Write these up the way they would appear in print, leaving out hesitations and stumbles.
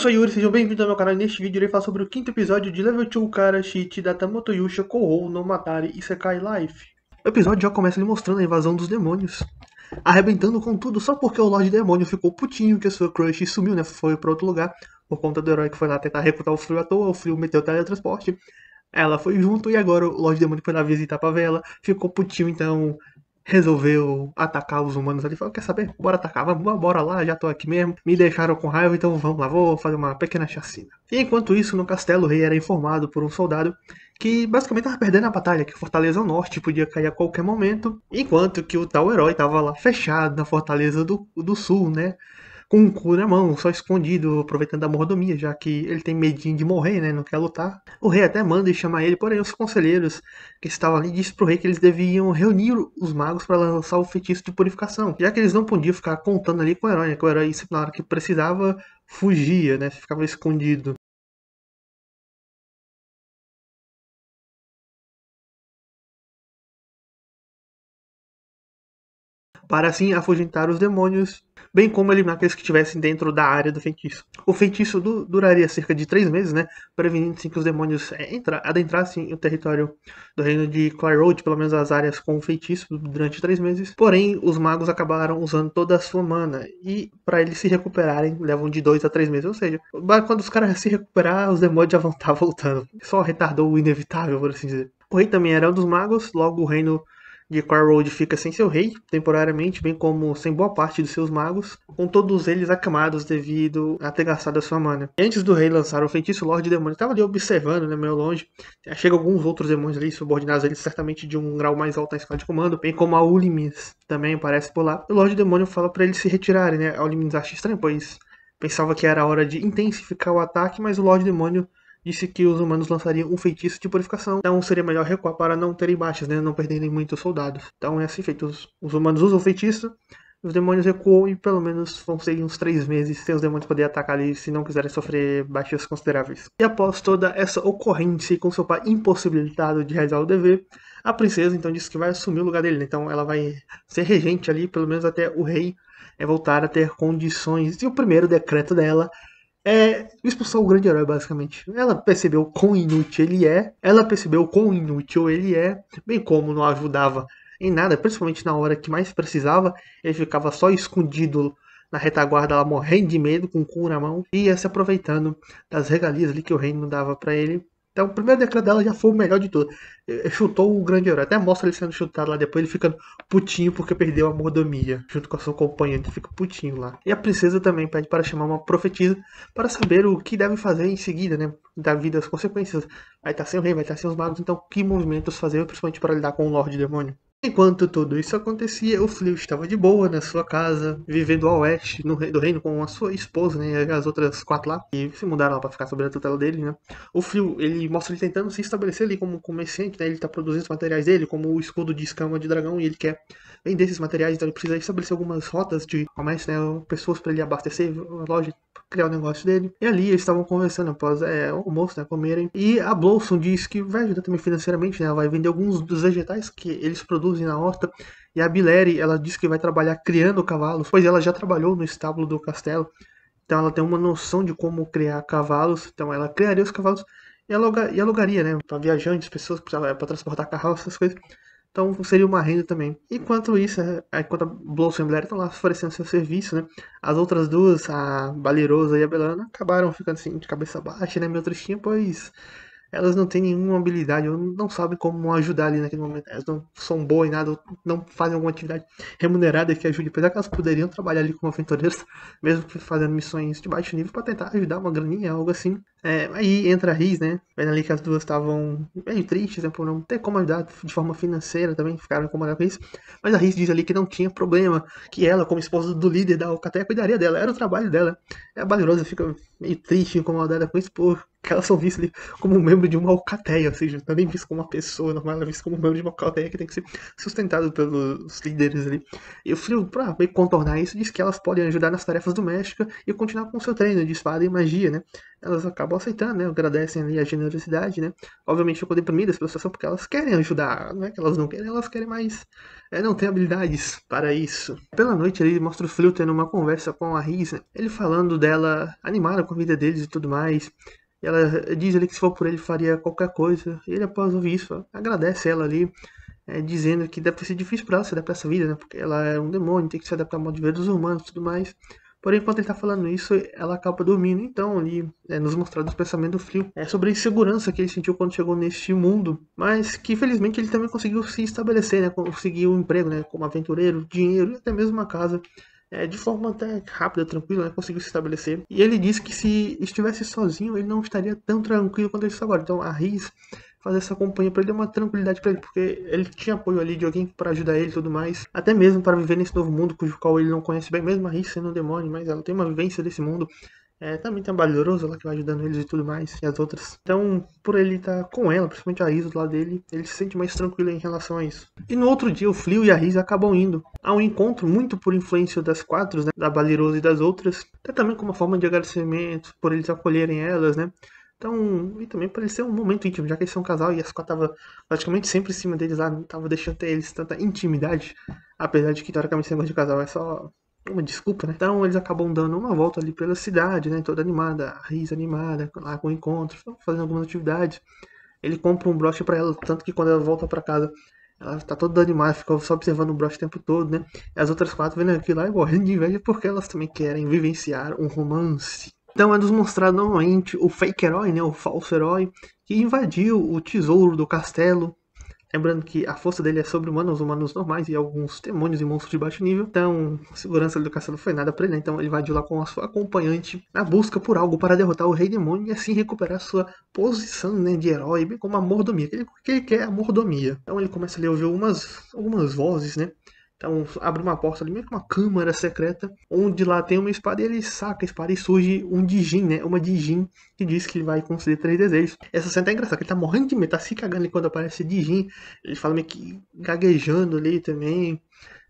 sou Yuri, sejam bem-vindos ao meu canal. Neste vídeo irei falar sobre o quinto episódio de Level 2 Karashi da Tamotoyusha Kohou no Matari Isekai Life. O episódio já começa ele mostrando a invasão dos demônios, arrebentando com tudo só porque o Lorde Demônio ficou putinho que a sua crush sumiu, né? Foi pra outro lugar por conta do herói que foi lá tentar recrutar o Frio à toa. O Frio meteu o teletransporte, ela foi junto e agora o Lorde Demônio foi lá visitar pra ver ela, ficou putinho, então resolveu atacar os humanos ali. Falou, quer saber? Bora atacar, vamos, bora lá, já tô aqui mesmo. Me deixaram com raiva, então vamos lá, vou fazer uma pequena chacina. E enquanto isso, no castelo, o rei era informado por um soldado que basicamente tava perdendo a batalha, que a Fortaleza Norte podia cair a qualquer momento, enquanto que o tal herói tava lá fechado na Fortaleza do Sul, né? Com um cu na mão, só escondido, aproveitando a mordomia, já que ele tem medinho de morrer, né? Não quer lutar. O rei até manda e chama ele, porém os conselheiros que estavam ali disse pro rei que eles deviam reunir os magos para lançar o feitiço de purificação, já que eles não podiam ficar contando ali com o herói, né? Que o herói, na hora que precisava, fugia, né? Ficava escondido. Para assim afugentar os demônios, bem como eliminar aqueles que estivessem dentro da área do feitiço. O feitiço duraria cerca de 3 meses, né, prevenindo assim, que os demônios adentrassem o território do reino de Clairrode, pelo menos as áreas com o feitiço, durante 3 meses. Porém, os magos acabaram usando toda a sua mana, e para eles se recuperarem, levam de 2 a 3 meses. Ou seja, quando os caras se recuperar, os demônios já vão estar voltando. Só retardou o inevitável, por assim dizer. O rei também era um dos magos, logo o reino de Quarrod fica sem seu rei, temporariamente, bem como sem boa parte dos seus magos, com todos eles acamados devido a ter gastado a sua mana. E antes do rei lançar o feitiço, o Lorde Demônio estava ali observando, né, meio longe. Chega alguns outros demônios ali, subordinados a ele, certamente de um grau mais alto na escala de comando, bem como a Ulimis também aparece por lá. E o Lorde Demônio fala para eles se retirarem, né? A Ulimis acha estranho, pois pensava que era hora de intensificar o ataque, mas o Lorde Demônio disse que os humanos lançariam um feitiço de purificação, então seria melhor recuar para não terem baixas, né, não perderem muitos soldados. Então é assim feito, os humanos usam o feitiço, os demônios recuam e pelo menos vão ser uns 3 meses sem os demônios poderem atacar ali se não quiserem sofrer baixas consideráveis. E após toda essa ocorrência com seu pai impossibilitado de realizar o dever, a princesa então disse que vai assumir o lugar dele, né? Então ela vai ser regente ali, pelo menos até o rei voltar a ter condições. E o primeiro decreto dela expulsar o grande herói, basicamente. Ela percebeu quão inútil ele é, ela percebeu quão inútil ele é, bem como não ajudava em nada, principalmente na hora que mais precisava, ele ficava só escondido na retaguarda, ela morrendo de medo, com o cu na mão, e ia se aproveitando das regalias ali que o reino dava pra ele. Então, o primeiro decreto dela já foi o melhor de tudo. Chutou o grande herói. Até mostra ele sendo chutado lá depois, ele fica putinho porque perdeu a mordomia, junto com a sua companheira. Ele fica putinho lá. E a princesa também pede para chamar uma profetisa para saber o que deve fazer em seguida, né? Devido às consequências. Vai estar sem o rei, vai estar sem os magos, então que movimentos fazer, principalmente para lidar com o Lorde Demônio. Enquanto tudo isso acontecia, o Fleo estava de boa na sua casa, vivendo ao oeste do reino com a sua esposa, né, e as outras 4 lá, e se mudaram lá para ficar sob a tutela dele, né. O Fleo, ele mostra ele tentando se estabelecer ali como comerciante, né, ele está produzindo os materiais dele, como o escudo de escama de dragão, e ele quer vender esses materiais, então ele precisa estabelecer algumas rotas de comércio, né, pessoas para ele abastecer a loja, criar o negócio dele. E ali eles estavam conversando após o almoço, né, comerem. E a Blossom diz que vai ajudar também financeiramente, né, ela vai vender alguns dos vegetais que eles produzem na horta. E a Bileri, ela diz que vai trabalhar criando cavalos, pois ela já trabalhou no estábulo do castelo. Então ela tem uma noção de como criar cavalos. Então ela criaria os cavalos e alugaria, né, para viajantes, pessoas para transportar carroças, essas coisas. Então seria uma renda também. Enquanto isso, enquanto a Blossom e a Blair estão lá oferecendo seu serviço, né? As outras duas, a Balirosa e a Belana, acabaram ficando assim de cabeça baixa, né? Meio tristinha, pois elas não têm nenhuma habilidade, ou não sabem como ajudar ali naquele momento. Elas não são boas em nada, não fazem alguma atividade remunerada que ajude. Apesar que elas poderiam trabalhar ali como aventureiras, mesmo que fazendo missões de baixo nível, para tentar ajudar uma graninha, algo assim. Aí entra a Riz, né? Vendo ali que as duas estavam meio tristes, né? Por não ter como ajudar de forma financeira também, ficaram incomodadas com isso. Mas a Riz diz ali que não tinha problema, que ela, como esposa do líder da Alcateia, cuidaria dela, era o trabalho dela. A Balirosa fica meio triste, incomodada com isso, que elas são vistas ali como um membro de uma alcateia, ou seja, não é nem vista como uma pessoa normal, ela é vista como um membro de uma alcateia que tem que ser sustentado pelos líderes ali. E o Frio, pra meio que contornar isso, diz que elas podem ajudar nas tarefas domésticas e continuar com o seu treino de espada e magia, né? Elas acabam aceitando, né? Agradecem ali a generosidade, né? Obviamente ficam deprimidas pela situação porque elas querem ajudar, não é que elas não querem, elas querem mais. Não tem habilidades para isso. Pela noite ele mostra o Frio tendo uma conversa com a Riz, né? Ele falando dela animada com a vida deles e tudo mais. E ela diz ali que se for por ele faria qualquer coisa. E ele, após ouvir isso, agradece ela ali, dizendo que deve ser difícil para ela se adaptar a essa vida, né? Porque ela é um demônio, tem que se adaptar ao modo de vida dos humanos e tudo mais. Porém, enquanto ele tá falando isso, ela acaba dormindo. Então, ali, nos mostrando os pensamentos do Frio. É sobre a insegurança que ele sentiu quando chegou neste mundo. Mas que, felizmente, ele também conseguiu se estabelecer, né? Conseguiu um emprego, né? Como aventureiro, dinheiro e até mesmo uma casa. De forma até rápida, tranquila, né? Conseguiu se estabelecer. E ele disse que se estivesse sozinho, ele não estaria tão tranquilo quanto ele está agora. Então, a Riz fazer essa companhia para ele deu uma tranquilidade para ele, porque ele tinha apoio ali de alguém para ajudar ele e tudo mais, até mesmo para viver nesse novo mundo cujo qual ele não conhece bem, mesmo a Riz sendo um demônio, mas ela tem uma vivência desse mundo. Também tem a Valorosa lá que vai ajudando eles e tudo mais, e as outras. Então, por ele estar com ela, principalmente a Riz do lado dele, ele se sente mais tranquilo em relação a isso. E no outro dia, o Frio e a Riz acabam indo a um encontro muito por influência das quatro, né, da Valorosa e das outras, até também como uma forma de agradecimento por eles acolherem elas, né. Então, e também para eles ser um momento íntimo, já que eles são um casal e a Scott tava praticamente sempre em cima deles lá, não tava deixando ter eles tanta intimidade, apesar de que teoricamente ser de casal é só uma desculpa, né? Então eles acabam dando uma volta ali pela cidade, né? Toda animada, a Riz animada, lá com o encontro, fazendo algumas atividades. Ele compra um broche pra ela, tanto que quando ela volta pra casa, ela tá toda animada, fica só observando o broche o tempo todo, né? E as outras quatro vendo aquilo lá e morrendo de inveja porque elas também querem vivenciar um romance. Então é nos mostrado novamente o fake herói, né? O falso herói, que invadiu o tesouro do castelo. Lembrando que a força dele é sobre-humana, os humanos normais e alguns demônios e monstros de baixo nível. Então, a segurança do castelo foi nada pra ele, né? Então ele invadiu lá com a sua acompanhante na busca por algo para derrotar o rei demônio e assim recuperar sua posição, né, de herói, bem como a mordomia. Que ele quer a mordomia. Então ele começa ali a ouvir algumas vozes, né? Então abre uma porta ali, meio que uma câmara secreta, onde lá tem uma espada e ele saca a espada e surge um Dijin, né? Uma Dijin que diz que ele vai conceder 3 desejos. Essa cena é engraçada, que ele tá morrendo de medo, tá se cagando ali quando aparece Dijin. Ele fala meio que gaguejando ali também.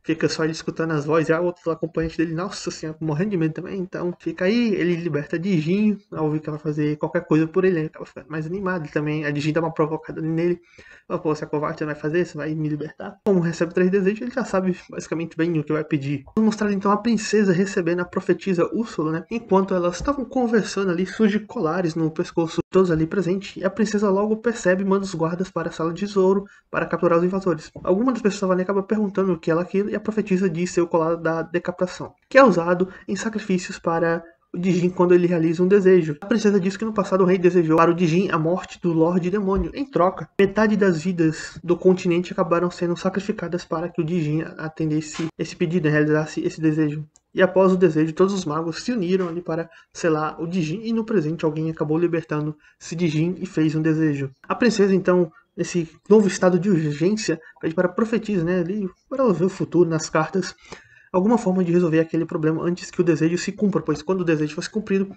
Fica só ele escutando as vozes, e a outra acompanhante dele, nossa senhora, morrendo de medo também. Então fica aí, ele liberta a Dijin, ao ouvir que ela vai fazer qualquer coisa por ele, ele acaba ficando mais animado também. A Dijin dá uma provocada nele. Fala, pô, você é covarde, você vai fazer, você vai me libertar. Como recebe 3 desejos, ele já sabe basicamente bem o que vai pedir. Vamos mostrar então a princesa recebendo a profetisa Úrsula, né? Enquanto elas estavam conversando ali, surge colares no pescoço de todos ali presentes. E a princesa logo percebe e manda os guardas para a sala de tesouro para capturar os invasores. Alguma das pessoas ali acaba perguntando o que ela quer e a profetisa diz ser o colar da decapitação, que é usado em sacrifícios para o Dijin quando ele realiza um desejo. A princesa diz que no passado o rei desejou para o Dijin a morte do Lorde Demônio. Em troca, metade das vidas do continente acabaram sendo sacrificadas para que o Dijin atendesse esse pedido, realizasse esse desejo. E após o desejo, todos os magos se uniram ali para selar o Dijin e no presente alguém acabou libertando esse Dijin e fez um desejo. A princesa então, nesse novo estado de urgência, pede para a profetisa, né, ali, para ela ver o futuro nas cartas, alguma forma de resolver aquele problema antes que o desejo se cumpra, pois quando o desejo fosse cumprido,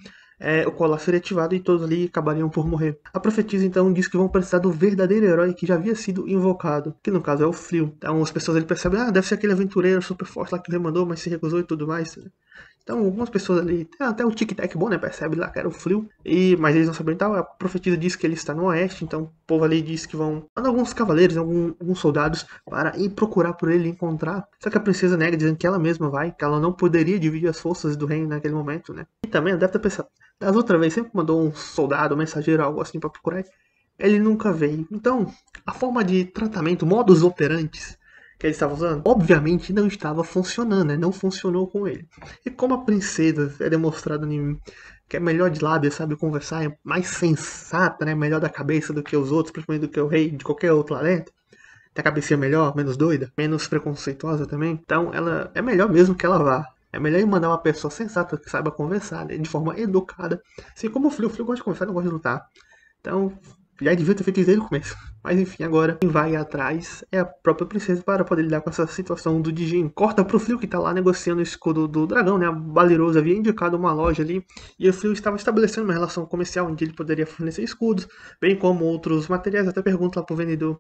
o colar seria ativado e todos ali acabariam por morrer. A profetisa então diz que vão precisar do verdadeiro herói que já havia sido invocado, que no caso é o Frio. Então as pessoas ali percebem, deve ser aquele aventureiro super forte lá que o rei mandou, mas se recusou e tudo mais. Então, algumas pessoas ali, até o tic-tac bom, né, percebe lá que era o Frio, mas eles não sabem tal. A profetisa diz que ele está no oeste, então o povo ali diz que vão mandar alguns cavaleiros, alguns soldados para ir procurar por ele e encontrar. Só que a princesa nega, dizendo que ela mesma vai, que ela não poderia dividir as forças do reino naquele momento, né. E também ela deve ter pensado, das outras vezes sempre mandou um soldado, um mensageiro, algo assim para procurar, ele nunca veio. Então, a forma de tratamento, modus operantes que ele estava usando, obviamente não estava funcionando, né? Não funcionou com ele. E como a princesa é demonstrada que é melhor de lábia, sabe conversar, é mais sensata, né? Melhor da cabeça do que os outros, principalmente do que o rei de qualquer outro planeta. Tem a cabecinha melhor, menos doida, menos preconceituosa também. Então ela é melhor mesmo que ela vá. É melhor ir mandar uma pessoa sensata que saiba conversar, né? De forma educada. Assim como o Frio gosta de conversar, não gosta de lutar. Então, Já devia ter feito isso desde o começo. Mas enfim, agora quem vai atrás é a própria princesa para poder lidar com essa situação do Dijin. Corta pro Frio que tá lá negociando o escudo do dragão, né? A Balirosa havia indicado uma loja ali e o Frio estava estabelecendo uma relação comercial onde ele poderia fornecer escudos, bem como outros materiais. Até pergunta lá pro vendedor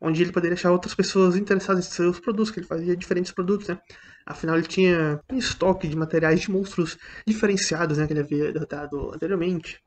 onde ele poderia achar outras pessoas interessadas em seus produtos, que ele fazia diferentes produtos, né? Afinal, ele tinha um estoque de materiais de monstros diferenciados, né? Que ele havia derrotado anteriormente.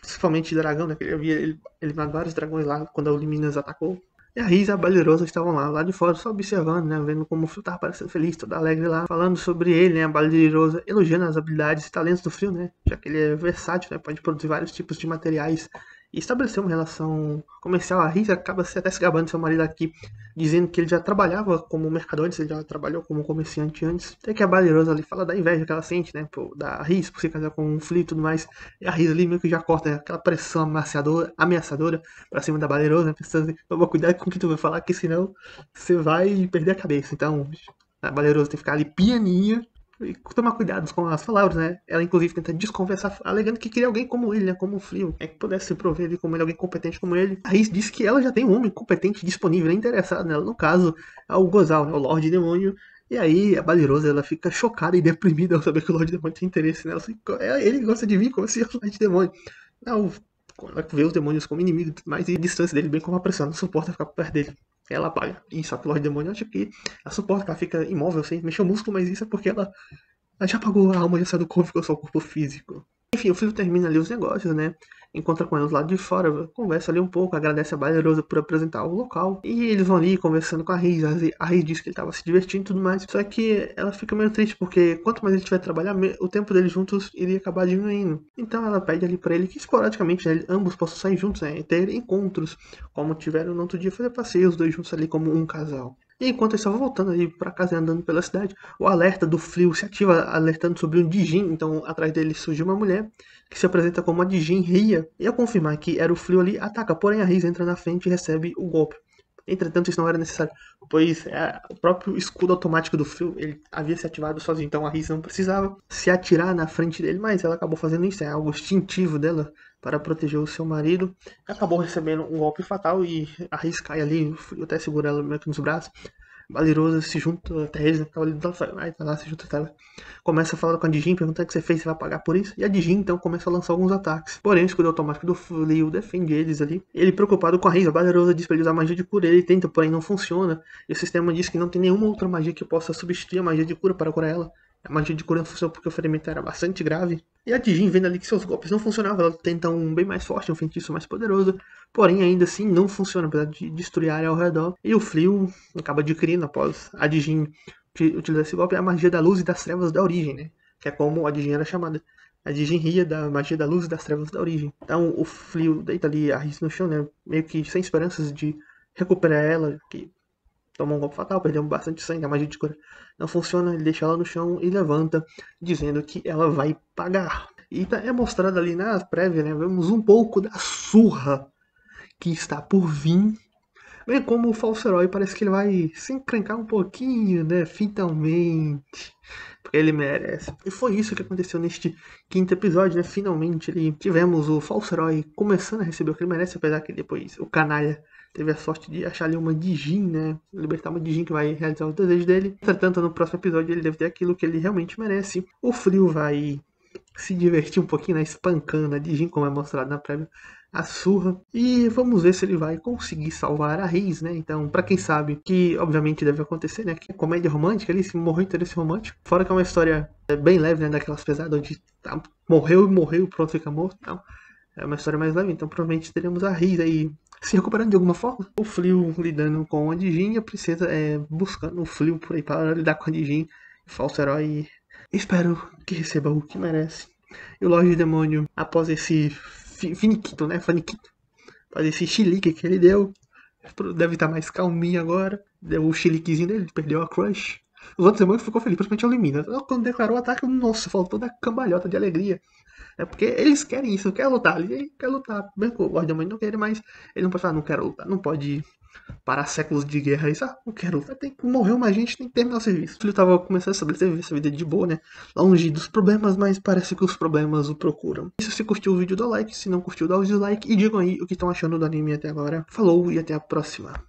Principalmente dragão, né? Que ele havia eliminado vários dragões lá quando a Liminas atacou. E a Riz e a Balirosa estavam lá de fora, só observando, né? Vendo como o Frio tava parecendo feliz, todo alegre lá. Falando sobre ele, né? A Balirosa elogiando as habilidades e talentos do Frio, né? Já que ele é versátil, né? Pode produzir vários tipos de materiais e estabelecer uma relação comercial. A Riz acaba até se gabando do seu marido aqui, dizendo que ele já trabalhava como mercador antes, ele já trabalhou como comerciante antes. Até que a Balirosa ali fala da inveja que ela sente, né? Pô, da Riz por se casar com um Frio e tudo mais. E a Riz ali meio que já corta, né, aquela pressão ameaçadora pra cima da Balirosa, né? Pensando assim, toma cuidado com o que tu vai falar, que senão você vai perder a cabeça. Então, a Balirosa tem que ficar ali pianinha e tomar cuidado com as palavras, né? Ela, inclusive, tenta desconversar, alegando que queria alguém como ele, né? Como o Frio. É que pudesse se prover ali como ele, alguém competente como ele. A Riz disse que ela já tem um homem competente, disponível, né, interessado nela. No caso, é o Gozal, né? O Lorde Demônio. E aí, a Balirosa, ela fica chocada e deprimida ao saber que o Lorde Demônio tem interesse nela. Assim, ele gosta de mim como se eu fosse o Lorde Demônio. Não, ela vê os demônios como inimigos, mas e a distância dele, bem como a pressão, não suporta ficar perto dele. Ela apaga. E só que o Lorde Demônio acha que ela suporta, que ela fica imóvel sem mexer o músculo, mas isso é porque ela já apagou a alma, já saiu do corpo, ficou só o corpo físico. Enfim, o filho termina ali os negócios, né? Encontra com eles lá de fora, conversa ali um pouco, agradece a Balerosa por apresentar o local. E eles vão ali conversando com a Riz. A Riz diz que ele tava se divertindo e tudo mais. Só que ela fica meio triste, porque quanto mais ele tiver trabalhar, o tempo deles juntos iria acabar diminuindo. Então ela pede ali pra ele que esporadicamente, né, ambos possam sair juntos, né? Ter encontros, como tiveram no outro dia, fazer passeios, os dois juntos ali como um casal. E enquanto eles estavam voltando ali pra casa e andando pela cidade, o alerta do Frio se ativa, alertando sobre um Dijin. Então, atrás dele surge uma mulher que se apresenta como a Dijin Ria. E ao confirmar que era o Frio ali, ataca. Porém, a Riz entra na frente e recebe o golpe. Entretanto, isso não era necessário, pois o próprio escudo automático do Frio ele havia se ativado sozinho. Então, a Riz não precisava se atirar na frente dele, mas ela acabou fazendo isso. É algo instintivo dela para proteger o seu marido. Acabou recebendo um golpe fatal e a Riz cai ali. O Frio até segura ela meio que nos braços. Valerosa se junta até eles, né? Tava ali do lado, vai, tá lá, se junta até ela. Começa a falar com a Dijin, perguntando o que você fez, você vai pagar por isso. E a Dijin então começa a lançar alguns ataques. Porém, o escudo automático do Frio defende eles ali. Ele preocupado com a Riz, a Valerosa diz pra ele usar magia de cura. Ele tenta, porém não funciona. E o sistema diz que não tem nenhuma outra magia que possa substituir a magia de cura para curar ela. A magia de cura não funcionou porque o ferimento era bastante grave. E a Dijin, vendo ali que seus golpes não funcionavam, ela tenta um bem mais forte, um feitiço mais poderoso. Porém, ainda assim, não funciona, apesar de destruir a área ao redor. E o Frio acaba adquirindo, após a Dijin utilizar esse golpe, a magia da luz e das trevas da origem, né? Que é como a Dijin era chamada. A Dijin ria da magia da luz e das trevas da origem. Então, o Frio deita ali a Riz no chão, né? Meio que sem esperanças de recuperar ela, que tomou um golpe fatal, perdeu bastante sangue, a magia de cura não funciona, ele deixa ela no chão e levanta, dizendo que ela vai pagar. E é mostrado ali na prévia, né? Vemos um pouco da surra que está por vir. Bem como o falso herói parece que ele vai se encrencar um pouquinho, né? Finalmente. Porque ele merece. E foi isso que aconteceu neste quinto episódio, né? Finalmente tivemos o falso herói começando a receber o que ele merece, apesar que depois o canalha teve a sorte de achar ali uma Dijin, né? Libertar uma Dijin que vai realizar os desejos dele. Entretanto, no próximo episódio ele deve ter aquilo que ele realmente merece. O Frio vai se divertir um pouquinho, né? Espancando a Dijin, como é mostrado na prévia, a surra. E vamos ver se ele vai conseguir salvar a Riz, né? Então, pra quem sabe, que obviamente deve acontecer, né? Que é comédia romântica, ele se morreu interesse romântico. Fora que é uma história bem leve, né? Daquelas pesadas, onde morreu e morreu, pronto, fica morto. Não. É uma história mais leve, então provavelmente teremos a Riz aí se recuperando de alguma forma. O Frio lidando com a Dijin e a princesa buscando o Frio por aí para lidar com a Dijin. Falso herói. Espero que receba o que merece. E o Lorde Demônio, após esse finiquito, né? Faniquito. Após esse chilique que ele deu, deve estar mais calminho agora. Deu o chiliquezinho dele, perdeu a crush. Os outros demônios ficou feliz, principalmente a Limina. Quando declarou o ataque, nossa, faltou da cambalhota de alegria. É porque eles querem isso, quer lutar. Ele quer lutar. Bem que o Lorde Demônio não quer, mas ele não pode falar, não quero lutar. Não pode parar séculos de guerra. Isso, não quero. Vai ter que morrer mais gente, tem que terminar o serviço. O filho tava começando a estabelecer essa vida de boa, né? Longe dos problemas, mas parece que os problemas o procuram. Se você curtiu o vídeo, dá like. Se não curtiu, dá o dislike. E digam aí o que estão achando do anime até agora. Falou e até a próxima.